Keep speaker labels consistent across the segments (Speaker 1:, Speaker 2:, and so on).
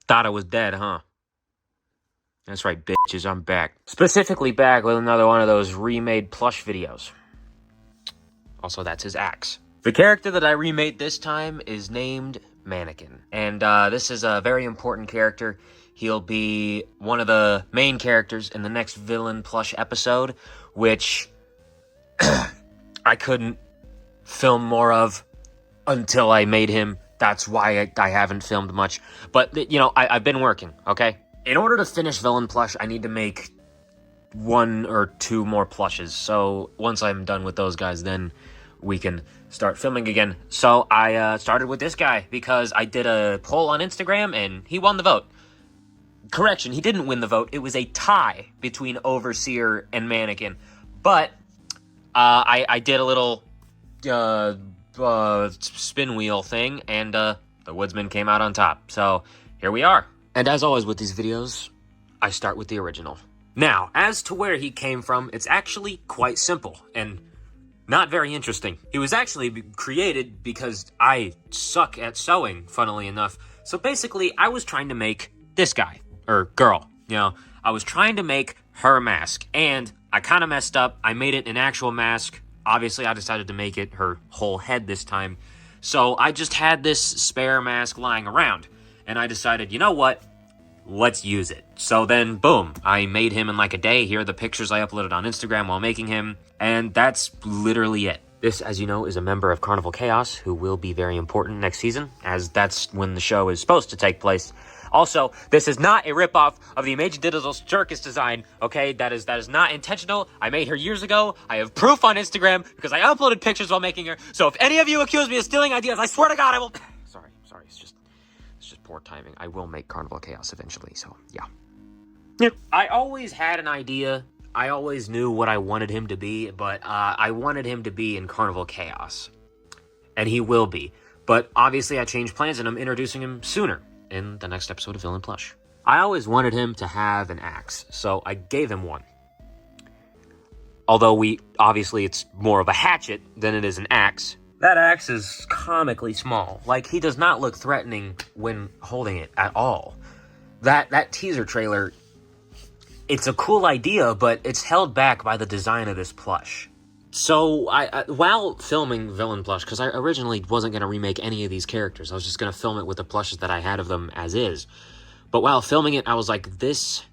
Speaker 1: Thought I was dead, huh? That's right, bitches, I'm back. Specifically back with another one of those remade Plush videos. Also, that's his axe. The character that I remade this time is named Mannequin. And this is a very important character. He'll be one of the main characters in the next Villain Plush episode, which I couldn't film more of until I made him. That's why I haven't filmed much. But, you know, I've been working, okay? In order to finish Villain Plush, I need to make 1 or 2 more plushes. So once I'm done with those guys, then we can start filming again. So I started with this guy because I did a poll on Instagram and he won the vote. Correction, he didn't win the vote. It was a tie between Overseer and Mannequin. But I did a little spin wheel thing, and the Woodsman came out on top. So here we are. And as always with these videos, I start with the original. Now, as to where he came from, it's actually quite simple and not very interesting. He was actually created because I suck at sewing, funnily enough. So basically, I was trying to make this guy, or girl, you know. I was trying to make her mask, and I kind of messed up. I made it an actual mask. Obviously, I decided to make it her whole head this time. So I just had this spare mask lying around, and I decided, you know what? Let's use it. So then, boom, I made him in like a day. Here are the pictures I uploaded on Instagram while making him, and that's literally it. This, as you know, is a member of Carnival Chaos who will be very important next season, as that's when the show is supposed to take place. Also, this is not a ripoff of the Amazing Diddles Circus design, okay? That is not intentional. I made her years ago. I have proof on Instagram because I uploaded pictures while making her. So if any of you accuse me of stealing ideas, I swear to God I will... Sorry, it's just poor timing. I will make Carnival Chaos eventually, so yeah. Yep. I always had an idea. I always knew what I wanted him to be, but I wanted him to be in Carnival Chaos. And he will be. But obviously I changed plans and I'm introducing him sooner in the next episode of Villain Plush. I always wanted him to have an axe, so I gave him one. Although obviously it's more of a hatchet than it is an axe. That axe is comically small. Like, he does not look threatening when holding it at all. That teaser trailer, it's a cool idea, but it's held back by the design of this plush. So, while filming Villain Plush, because I originally wasn't going to remake any of these characters, I was just going to film it with the plushes that I had of them as is. But while filming it, I was like, this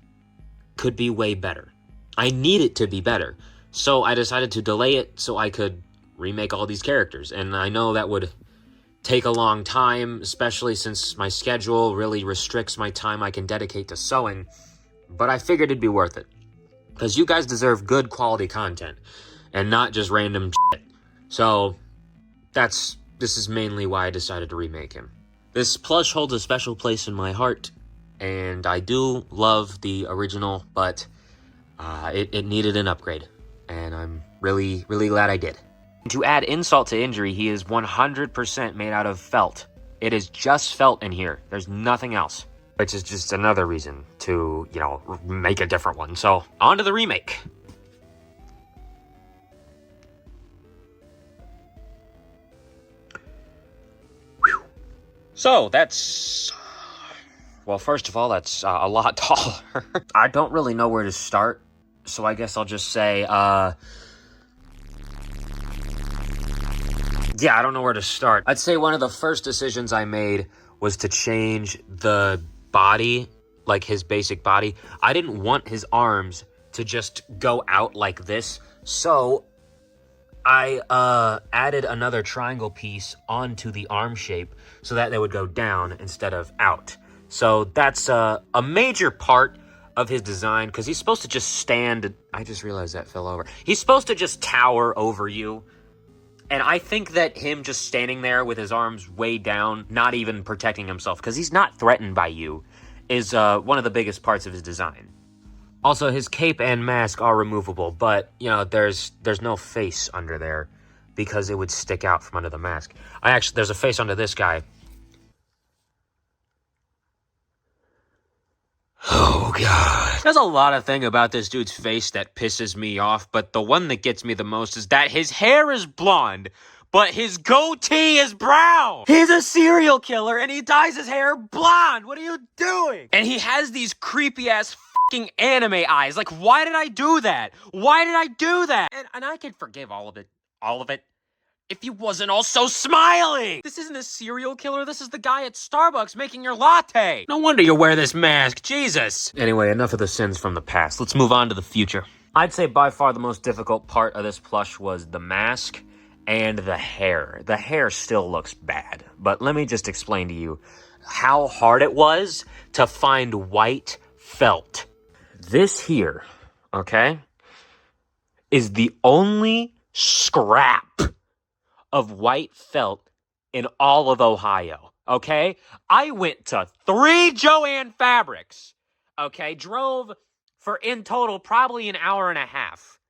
Speaker 1: could be way better. I need it to be better. So I decided to delay it so I could remake all these characters. And I know that would take a long time, especially since my schedule really restricts my time I can dedicate to sewing. But I figured it'd be worth it. Because you guys deserve good quality content. And not just random shit. So, this is mainly why I decided to remake him. This plush holds a special place in my heart, and I do love the original, but it needed an upgrade, and I'm really, really glad I did. To add insult to injury, he is 100% made out of felt. It is just felt in here. There's nothing else. Which is just another reason to, you know, make a different one. So, on to the remake. So, that's... Well, first of all, that's a lot taller. I don't really know where to start, so I guess I'll just say, yeah, I don't know where to start. I'd say one of the first decisions I made was to change the body, like his basic body. I didn't want his arms to just go out like this, so I added another triangle piece onto the arm shape so that they would go down instead of out. So that's a major part of his design, because he's supposed to just stand. I just realized that fell over. He's supposed to just tower over you. And I think that him just standing there with his arms way down, not even protecting himself, because he's not threatened by you, is one of the biggest parts of his design. Also, his cape and mask are removable, but, you know, there's no face under there because it would stick out from under the mask. There's a face under this guy. Oh, God. There's a lot of thing about this dude's face that pisses me off, but the one that gets me the most is that his hair is blonde, but his goatee is brown. He's a serial killer and he dyes his hair blonde. What are you doing? And he has these creepy ass fucking anime eyes. Like, why did I do that? Why did I do that? And I can forgive all of it. All of it. If he wasn't also smiling! This isn't a serial killer, this is the guy at Starbucks making your latte! No wonder you wear this mask, Jesus! Anyway, enough of the sins from the past. Let's move on to the future. I'd say by far the most difficult part of this plush was the mask and the hair. The hair still looks bad, but let me just explain to you how hard it was to find white felt. This here, okay, is the only scrap of white felt in all of Ohio, okay? I went to 3 Joann Fabrics, okay? Drove for, in total, probably an hour and a half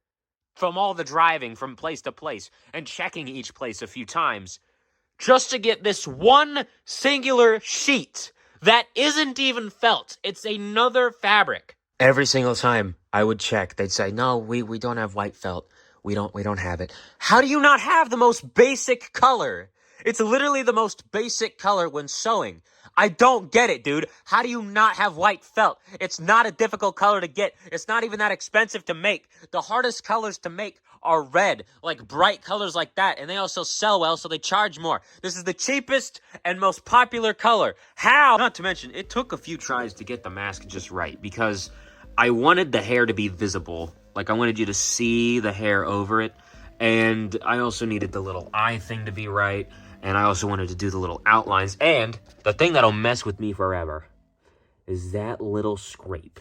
Speaker 1: from all the driving from place to place and checking each place a few times just to get this one singular sheet that isn't even felt. It's another fabric. Every single time I would check, they'd say, no, we don't have white felt. We don't have it. How do you not have the most basic color? It's literally the most basic color when sewing. I don't get it, dude. How do you not have white felt? It's not a difficult color to get. It's not even that expensive to make. The hardest colors to make are red, like bright colors like that, and they also sell well, so they charge more. This is the cheapest and most popular color. How? Not to mention, it took a few tries to get the mask just right, because I wanted the hair to be visible. Like, I wanted you to see the hair over it, and I also needed the little eye thing to be right, and I also wanted to do the little outlines, and the thing that'll mess with me forever is that little scrape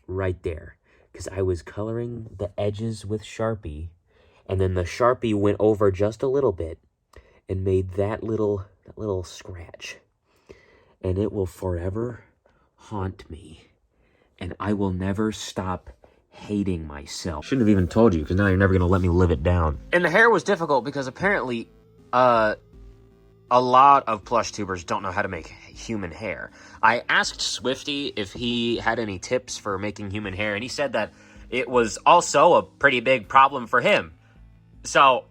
Speaker 1: right there, because I was coloring the edges with Sharpie, and then the Sharpie went over just a little bit and made that little scratch, and it will forever haunt me, and I will never stop hating myself. Shouldn't have even told you, because now you're never gonna let me live it down. And the hair was difficult because apparently a lot of plush tubers don't know how to make human hair. I asked Swifty if he had any tips for making human hair, and he said that it was also a pretty big problem for him. So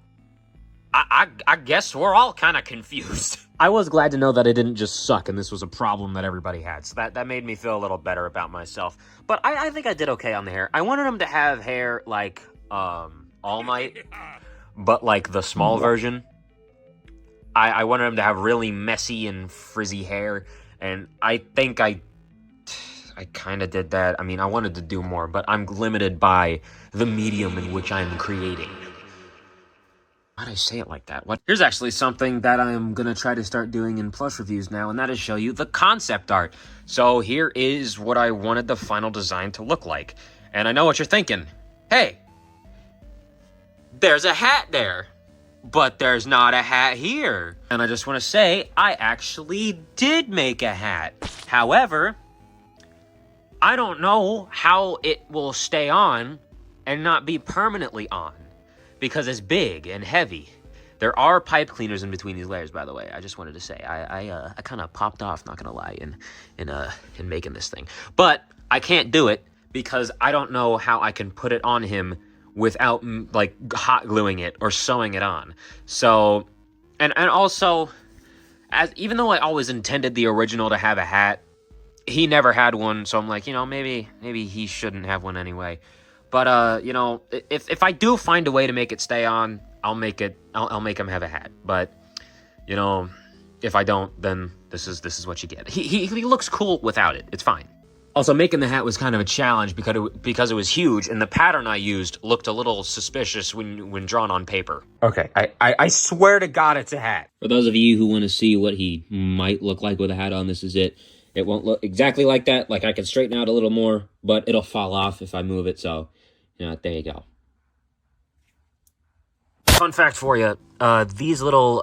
Speaker 1: I guess we're all kind of confused. I was glad to know that it didn't just suck and this was a problem that everybody had. So that made me feel a little better about myself. But I think I did okay on the hair. I wanted him to have hair like All Might, but like the small version. I wanted him to have really messy and frizzy hair. And I think I kind of did that. I mean, I wanted to do more, but I'm limited by the medium in which I'm creating. Why'd I say it like that? What? Here's actually something that I'm going to try to start doing in plush reviews now, and that is show you the concept art. So here is what I wanted the final design to look like. And I know what you're thinking. Hey, there's a hat there, but there's not a hat here. And I just want to say, I actually did make a hat. However, I don't know how it will stay on and not be permanently on, because it's big and heavy. There are pipe cleaners in between these layers, by the way. I just wanted to say, I kind of popped off, not gonna lie, in making this thing. But I can't do it because I don't know how I can put it on him without like hot gluing it or sewing it on. So, and also, even though I always intended the original to have a hat, he never had one. So I'm like, you know, maybe he shouldn't have one anyway. But, you know, if I do find a way to make it stay on, I'll make him have a hat. But, you know, if I don't, then this is what you get. He looks cool without it. It's fine. Also, making the hat was kind of a challenge because it was huge, and the pattern I used looked a little suspicious when drawn on paper. Okay, I swear to God it's a hat. For those of you who want to see what he might look like with a hat on, this is it. It won't look exactly like that. Like, I can straighten out a little more, but it'll fall off if I move it, so... you know, there you go. Fun fact for you, these little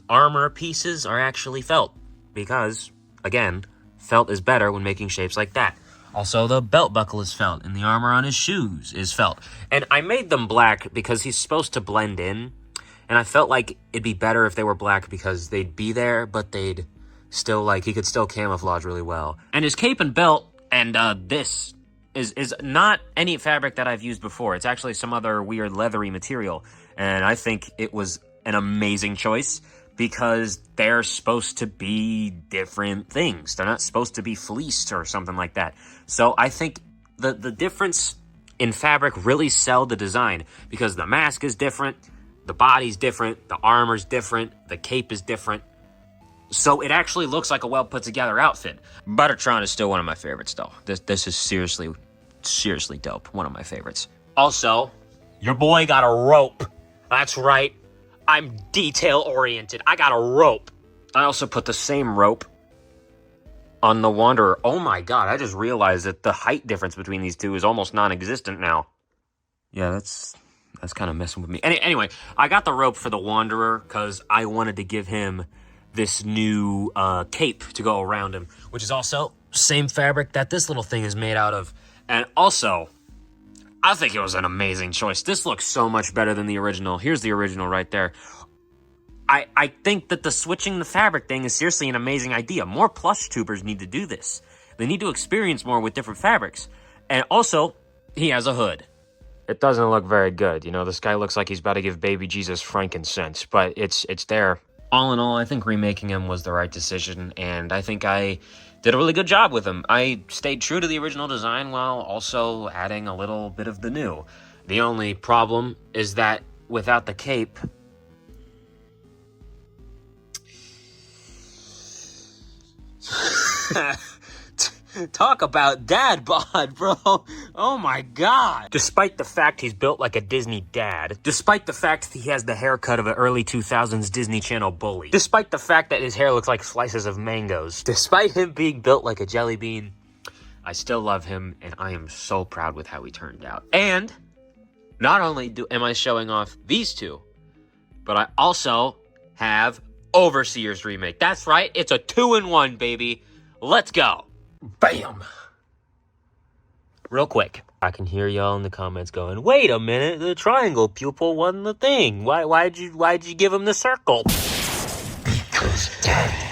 Speaker 1: armor pieces are actually felt because, again, felt is better when making shapes like that. Also, the belt buckle is felt, and the armor on his shoes is felt. And I made them black because he's supposed to blend in, and I felt like it'd be better if they were black because they'd be there, but they'd still, like, he could still camouflage really well. And his cape and belt, and this... is not any fabric that I've used before. It's actually some other weird leathery material, and I think it was an amazing choice because they're supposed to be different things. They're not supposed to be fleeced or something like that. So I think the difference in fabric really sell the design because the mask is different, the body's different, the armor's different, the cape is different. So it actually looks like a well put together outfit. Buttertron is still one of my favorites though. This is seriously dope. One of my favorites. Also, your boy got a rope. That's right. I'm detail oriented. I got a rope. I also put the same rope on the Wanderer. Oh my god, I just realized that the height difference between these two is almost non-existent now. Yeah, that's kind of messing with me. Anyway, I got the rope for the Wanderer because I wanted to give him this new cape to go around him, which is also same fabric that this little thing is made out of. And also, I think it was an amazing choice. This looks so much better than the original. Here's the original right there. I think that the switching the fabric thing is seriously an amazing idea. More plush tubers need to do this. They need to experience more with different fabrics. And also, he has a hood. It doesn't look very good. You know, this guy looks like he's about to give baby Jesus frankincense, but it's there. All in all, I think remaking him was the right decision, and I think I did a really good job with him. I stayed true to the original design while also adding a little bit of the new. The only problem is that without the cape... Talk about dad bod, bro. Oh my god. Despite the fact he's built like a Disney dad, despite the fact he has the haircut of an early 2000s Disney Channel bully, despite the fact that his hair looks like slices of mangoes, despite him being built like a jelly bean, I still love him and I am so proud with how he turned out. And not only am I showing off these two, but I also have Overseer's remake. That's right, it's a 2-in-1, baby. Let's go. Bam! Real quick, I can hear y'all in the comments going, wait a minute, the triangle pupil wasn't the thing. Why'd you give him the circle? Because Daddy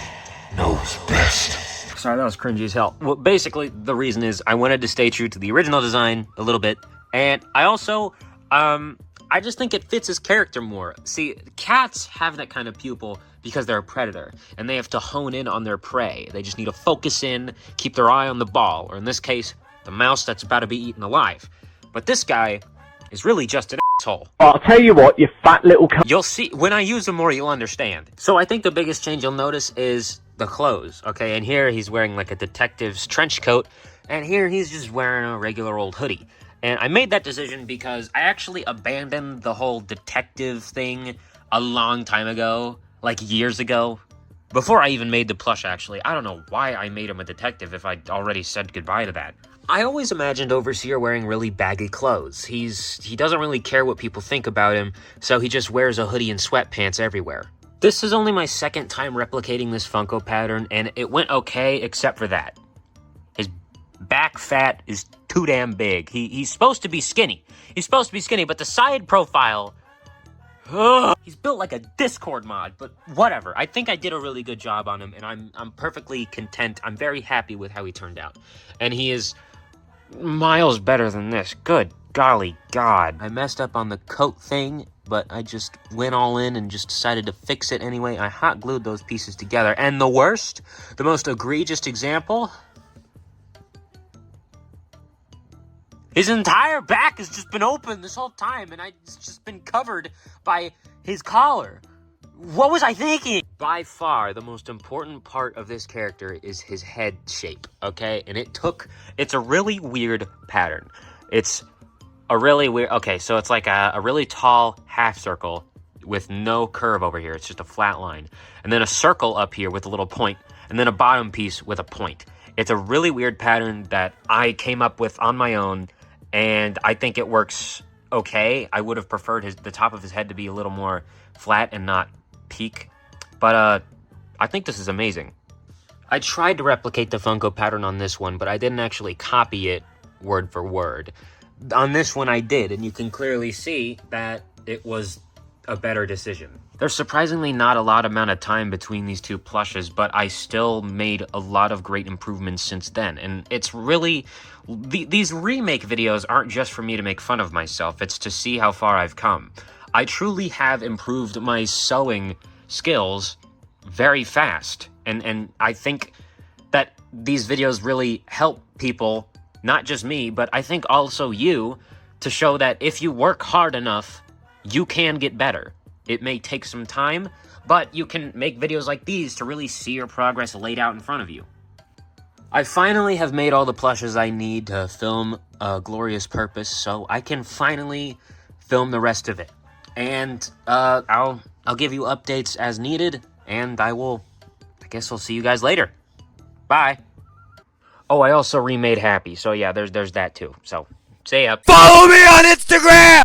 Speaker 1: knows best. Sorry, that was cringy as hell. Well, basically, the reason is I wanted to stay true to the original design a little bit, and I also, I just think it fits his character more. See, cats have that kind of pupil because they're a predator, and they have to hone in on their prey. They just need to focus in, keep their eye on the ball, or in this case, the mouse that's about to be eaten alive. But this guy is really just an asshole.
Speaker 2: I'll tell you what, you fat little cunt.
Speaker 1: You'll see, when I use him more, you'll understand. So I think the biggest change you'll notice is the clothes, okay? And here he's wearing like a detective's trench coat, and here he's just wearing a regular old hoodie. And I made that decision because I actually abandoned the whole detective thing a long time ago. Like years ago, before I even made the plush, actually. I don't know why I made him a detective if I'd already said goodbye to that. I always imagined Overseer wearing really baggy clothes. He doesn't really care what people think about him, so he just wears a hoodie and sweatpants everywhere. This is only my second time replicating this Funko pattern, and it went okay except for that. His back fat is too damn big. He's supposed to be skinny. He's supposed to be skinny, but the side profile... Ugh. He's built like a Discord mod, but whatever. I think I did a really good job on him, and I'm perfectly content. I'm very happy with how he turned out. And he is miles better than this. Good golly god. I messed up on the coat thing, but I just went all in and just decided to fix it anyway. I hot glued those pieces together. And the worst, the most egregious example... His entire back has just been open this whole time, and it's just been covered by his collar. What was I thinking? By far, the most important part of this character is his head shape, okay? And it's a really weird pattern. It's a really weird, okay, so it's like a really tall half circle with no curve over here. It's just a flat line. And then a circle up here with a little point, and then a bottom piece with a point. It's a really weird pattern that I came up with on my own, and I think it works okay. I would have preferred the top of his head to be a little more flat and not peak. But I think this is amazing. I tried to replicate the Funko pattern on this one, but I didn't actually copy it word for word. On this one I did, and you can clearly see that it was a better decision. There's surprisingly not a lot amount of time between these two plushes, but I still made a lot of great improvements since then. And it's really... These remake videos aren't just for me to make fun of myself, it's to see how far I've come. I truly have improved my sewing skills very fast. And I think that these videos really help people, not just me, but I think also you, to show that if you work hard enough, you can get better. It may take some time, but you can make videos like these to really see your progress laid out in front of you. I finally have made all the plushes I need to film A Glorious Purpose, so I can finally film the rest of it. And I'll give you updates as needed, and I guess I'll see you guys later. Bye. Oh, I also remade Happy, so yeah, there's that too. So, see ya.
Speaker 3: Follow me on Instagram!